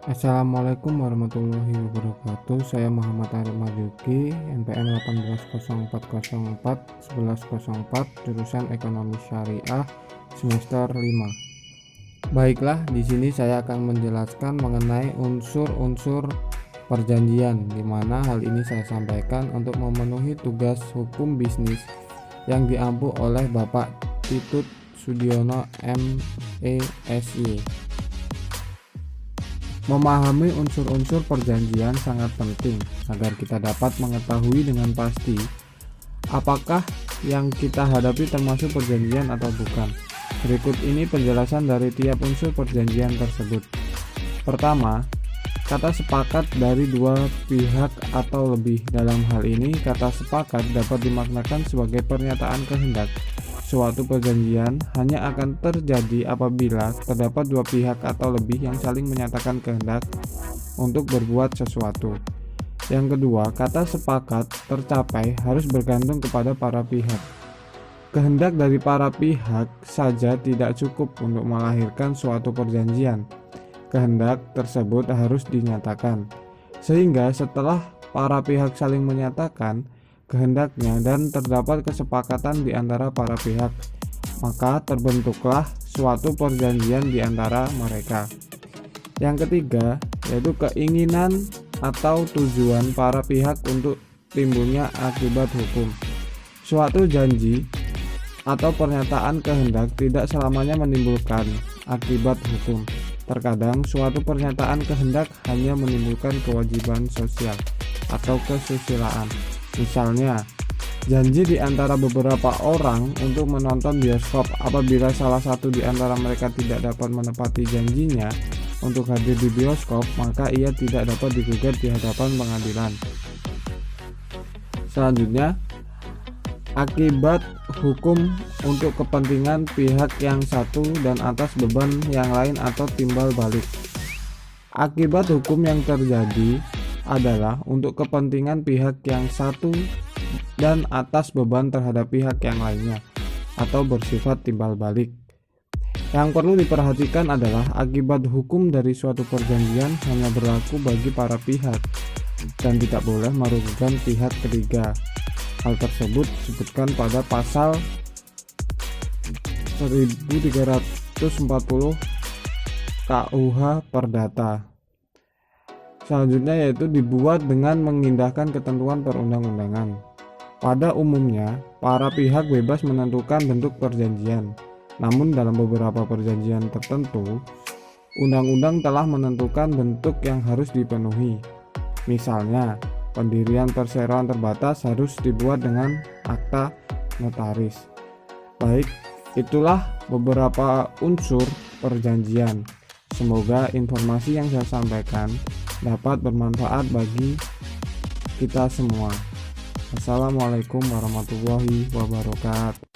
Assalamualaikum warahmatullahi wabarakatuh. Saya Muhammad Arif Marjuki, NPM 1804041104, jurusan Ekonomi Syariah, semester 5. Baiklah, di sini saya akan menjelaskan mengenai unsur-unsur perjanjian, di mana hal ini saya sampaikan untuk memenuhi tugas hukum bisnis yang diampu oleh Bapak Titut Sudiono MESY. Memahami unsur-unsur perjanjian sangat penting agar kita dapat mengetahui dengan pasti apakah yang kita hadapi termasuk perjanjian atau bukan. Berikut ini penjelasan dari tiap unsur perjanjian tersebut. Pertama, kata sepakat dari dua pihak atau lebih. Dalam hal ini, kata sepakat dapat dimaknakan sebagai pernyataan kehendak. Suatu perjanjian hanya akan terjadi apabila terdapat dua pihak atau lebih yang saling menyatakan kehendak untuk berbuat sesuatu. Yang kedua, kata sepakat tercapai harus bergantung kepada para pihak. Kehendak dari para pihak saja tidak cukup untuk melahirkan suatu perjanjian. Kehendak tersebut harus dinyatakan, sehingga setelah para pihak saling menyatakan kehendaknya dan terdapat kesepakatan di antara para pihak, maka terbentuklah suatu perjanjian di antara mereka. Yang ketiga, yaitu keinginan atau tujuan para pihak untuk timbulnya akibat hukum. Suatu janji atau pernyataan kehendak tidak selamanya menimbulkan akibat hukum. Terkadang suatu pernyataan kehendak hanya menimbulkan kewajiban sosial atau kesusilaan. Misalnya, janji di antara beberapa orang untuk menonton bioskop. Apabila salah satu di antara mereka tidak dapat menepati janjinya untuk hadir di bioskop, maka ia tidak dapat digugat di hadapan pengadilan. Selanjutnya, akibat hukum untuk kepentingan pihak yang satu dan atas beban yang lain atau timbal balik. Akibat hukum yang terjadi adalah untuk kepentingan pihak yang satu dan atas beban terhadap pihak yang lainnya atau bersifat timbal balik. Yang perlu diperhatikan adalah akibat hukum dari suatu perjanjian hanya berlaku bagi para pihak dan tidak boleh merugikan pihak ketiga. Hal tersebut disebutkan pada pasal 1340 KUH Perdata. Selanjutnya yaitu dibuat dengan mengindahkan ketentuan perundang-undangan. Pada umumnya, para pihak bebas menentukan bentuk perjanjian. Namun dalam beberapa perjanjian tertentu, undang-undang telah menentukan bentuk yang harus dipenuhi. Misalnya, pendirian perseroan terbatas harus dibuat dengan akta notaris. Baik, itulah beberapa unsur perjanjian. Semoga informasi yang saya sampaikan dapat bermanfaat bagi kita semua. Assalamualaikum warahmatullahi wabarakatuh.